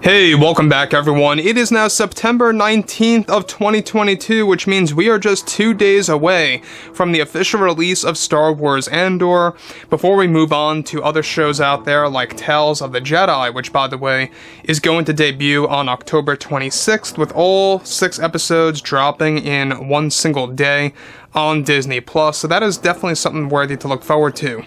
Hey, welcome back everyone. It is now September 19th of 2022, which means we are just 2 days away from the official release of Star Wars Andor, before we move on to other shows out there like Tales of the Jedi, which by the way, is going to debut on October 26th with all 6 episodes dropping in one single day on Disney+, so that is definitely something worthy to look forward to.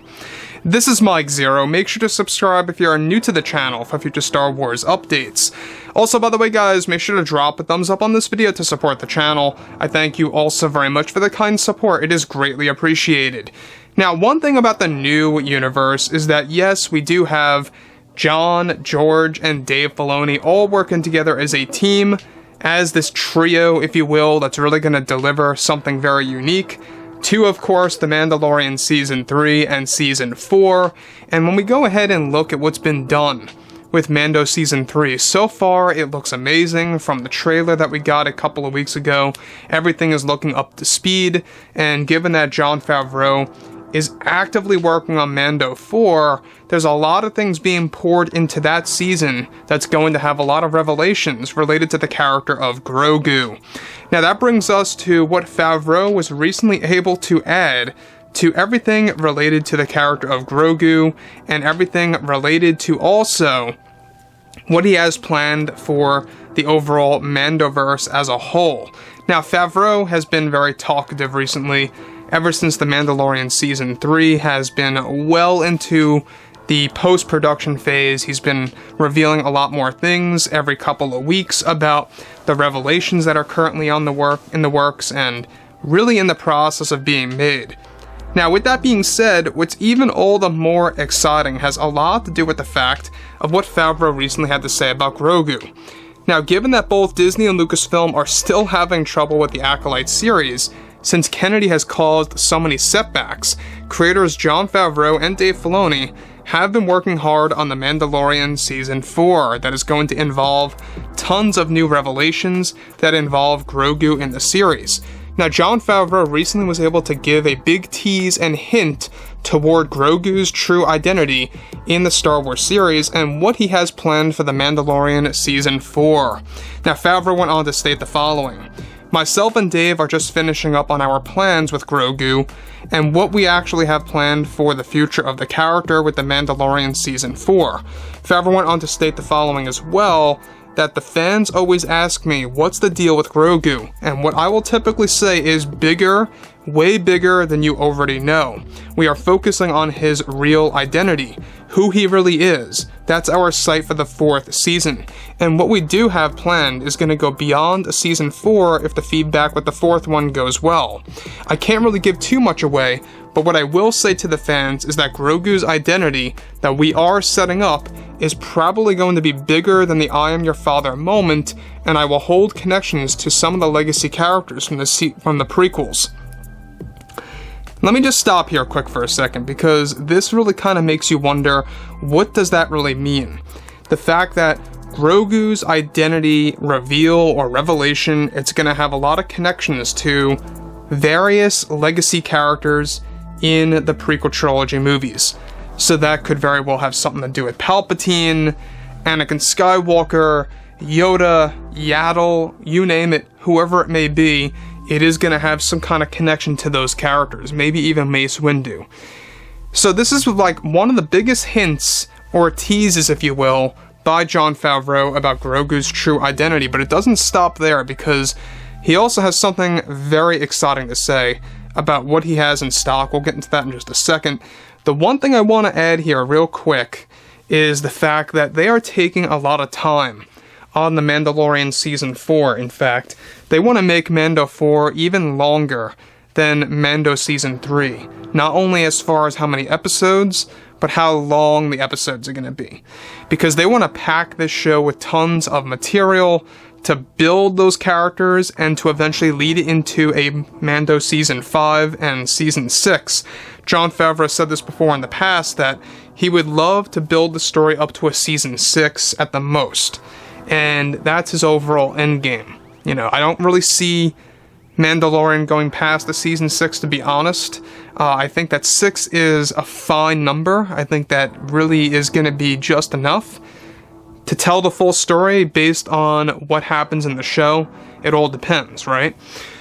This is Mike Zero. Make sure to subscribe if you are new to the channel for future Star Wars updates. Also, by the way guys, make sure to drop a thumbs up on this video to support the channel. I thank you also very much for the kind support. It is greatly appreciated. Now, one thing about the new universe is that yes, we do have Jon, George, and Dave Filoni all working together as a team, as this trio, if you will, that's really going to deliver something very unique. To, of course, The Mandalorian Season 3 and Season 4, and when we go ahead and look at what's been done with Mando Season 3, so far it looks amazing. From the trailer that we got a couple of weeks ago, everything is looking up to speed, and given that Jon Favreau is actively working on Mando 4, there's a lot of things being poured into that season that's going to have a lot of revelations related to the character of Grogu. Now that brings us to what Favreau was recently able to add to everything related to the character of Grogu, and everything related to also what he has planned for the overall Mandoverse as a whole. Now Favreau has been very talkative recently. Ever since The Mandalorian Season 3 has been well into the post-production phase, he's been revealing a lot more things every couple of weeks about the revelations that are currently in the works and really in the process of being made. Now, with that being said, what's even all the more exciting has a lot to do with the fact of what Favreau recently had to say about Grogu. Now, given that both Disney and Lucasfilm are still having trouble with the Acolyte series, since Kennedy has caused so many setbacks, creators Jon Favreau and Dave Filoni have been working hard on The Mandalorian Season 4 that is going to involve tons of new revelations that involve Grogu in the series. Now, Jon Favreau recently was able to give a big tease and hint toward Grogu's true identity in the Star Wars series and what he has planned for The Mandalorian Season 4. Now, Favreau went on to state the following: "Myself and Dave are just finishing up on our plans with Grogu, and what we actually have planned for the future of the character with The Mandalorian Season 4. Favreau went on to state the following as well, that the fans always ask me, what's the deal with Grogu? And what I will typically say is bigger, way bigger than you already know. We are focusing on his real identity, who he really is. That's our sight for the 4th season. And what we do have planned is going to go beyond Season 4 if the feedback with the 4th one goes well. I can't really give too much away, but what I will say to the fans is that Grogu's identity that we are setting up is probably going to be bigger than the I am your father moment, and I will hold connections to some of the legacy characters from the prequels." Let me just stop here quick for a second, because this really kind of makes you wonder, what does that really mean? The fact that Grogu's identity reveal or revelation, it's going to have a lot of connections to various legacy characters in the prequel trilogy movies. So that could very well have something to do with Palpatine, Anakin Skywalker, Yoda, Yaddle, you name it, whoever it may be. It is going to have some kind of connection to those characters, maybe even Mace Windu. So this is like one of the biggest hints, or teases if you will, by Jon Favreau about Grogu's true identity, but it doesn't stop there, because he also has something very exciting to say about what he has in stock. We'll get into that in just a second. The one thing I want to add here real quick is the fact that they are taking a lot of time on The Mandalorian Season 4. In fact, they want to make Mando 4 even longer than Mando Season 3. Not only as far as how many episodes, but how long the episodes are going to be. Because they want to pack this show with tons of material to build those characters and to eventually lead it into a Mando Season 5 and Season 6. Jon Favreau said this before in the past, that he would love to build the story up to a Season 6 at the most. And that's his overall endgame. You know, I don't really see Mandalorian going past the Season 6, to be honest. I think that 6 is a fine number. I think that really is going to be just enough. to tell the full story based on what happens in the show. It all depends, right?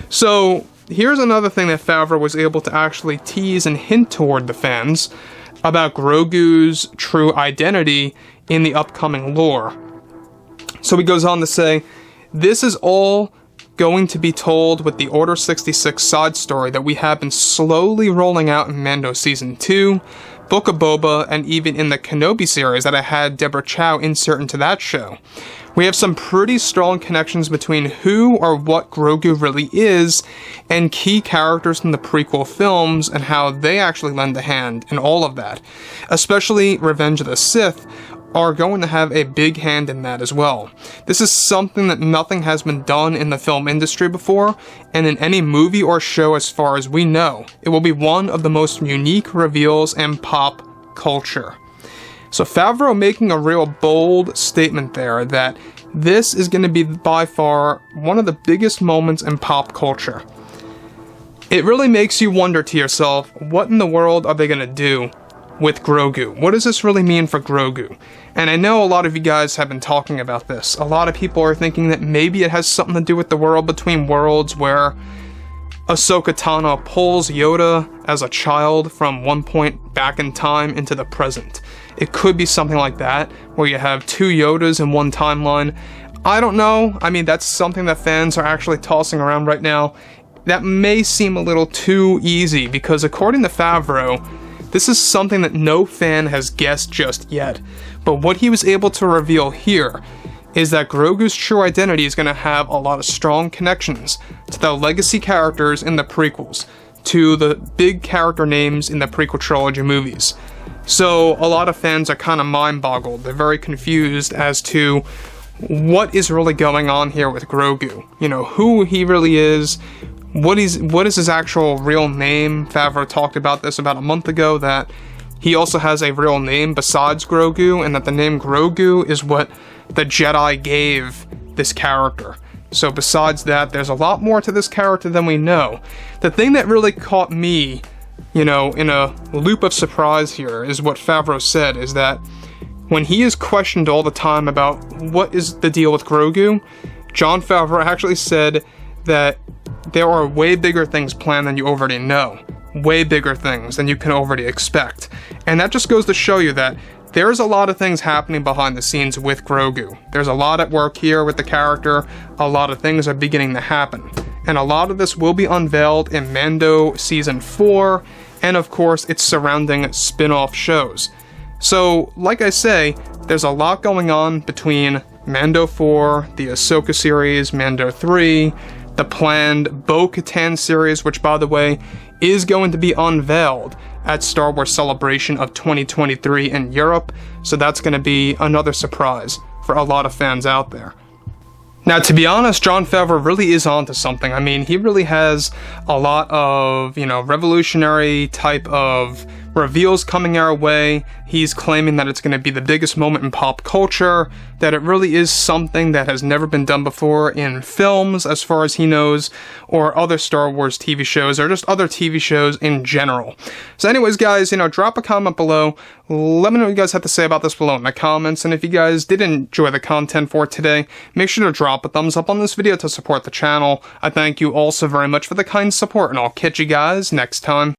So here's another thing that Favreau was able to actually tease and hint toward the fans about Grogu's true identity in the upcoming lore. So he goes on to say, this is all going to be told with the Order 66 side story that we have been slowly rolling out in Mando Season 2, Book of Boba, and even in the Kenobi series that I had Deborah Chow insert into that show. We have some pretty strong connections between who or what Grogu really is and key characters from the prequel films and how they actually lend a hand in all of that. Especially Revenge of the Sith are going to have a big hand in that as well. This is something that nothing has been done in the film industry before, and in any movie or show as far as we know. It will be one of the most unique reveals in pop culture. So Favreau making a real bold statement there that this is going to be by far one of the biggest moments in pop culture. It really makes you wonder to yourself, what in the world are they going to do with Grogu? What does this really mean for Grogu? And I know a lot of you guys have been talking about this. A lot of people are thinking that maybe it has something to do with the World Between Worlds, where Ahsoka Tano pulls Yoda as a child from one point back in time into the present. It could be something like that, where you have two Yodas in one timeline. I don't know. I mean, that's something that fans are actually tossing around right now. That may seem a little too easy, because according to Favreau, this is something that no fan has guessed just yet. But what he was able to reveal here is that Grogu's true identity is going to have a lot of strong connections to the legacy characters in the prequels, to the big character names in the prequel trilogy movies. So a lot of fans are kind of mind-boggled. They're very confused as to what is really going on here with Grogu. You know, who he really is. What is his actual real name? Favreau talked about this about a month ago, that he also has a real name besides Grogu, and that the name Grogu is what the Jedi gave this character. So besides that, there's a lot more to this character than we know. The thing that really caught me, you know, in a loop of surprise here is what Favreau said, is that when he is questioned all the time about what is the deal with Grogu, Jon Favreau actually said that there are way bigger things planned than you already know. Way bigger things than you can already expect. And that just goes to show you that there's a lot of things happening behind the scenes with Grogu. There's a lot at work here with the character. A lot of things are beginning to happen. And a lot of this will be unveiled in Mando Season 4, and of course its surrounding spin-off shows. So, like I say, there's a lot going on between Mando 4, the Ahsoka series, Mando 3, the planned Bo-Katan series, which, by the way, is going to be unveiled at Star Wars Celebration of 2023 in Europe, so that's going to be another surprise for a lot of fans out there. Now, to be honest, Jon Favreau really is onto something. I mean, he really has a lot of, you know, revolutionary type of reveals coming our way. He's claiming that it's going to be the biggest moment in pop culture, that it really is something that has never been done before in films, as far as he knows, or other Star Wars TV shows, or just other TV shows in general. So anyways, guys, you know, drop a comment below. Let me know what you guys have to say about this below in the comments, and if you guys did enjoy the content for today, make sure to drop a thumbs up on this video to support the channel. I thank you all so very much for the kind support, and I'll catch you guys next time.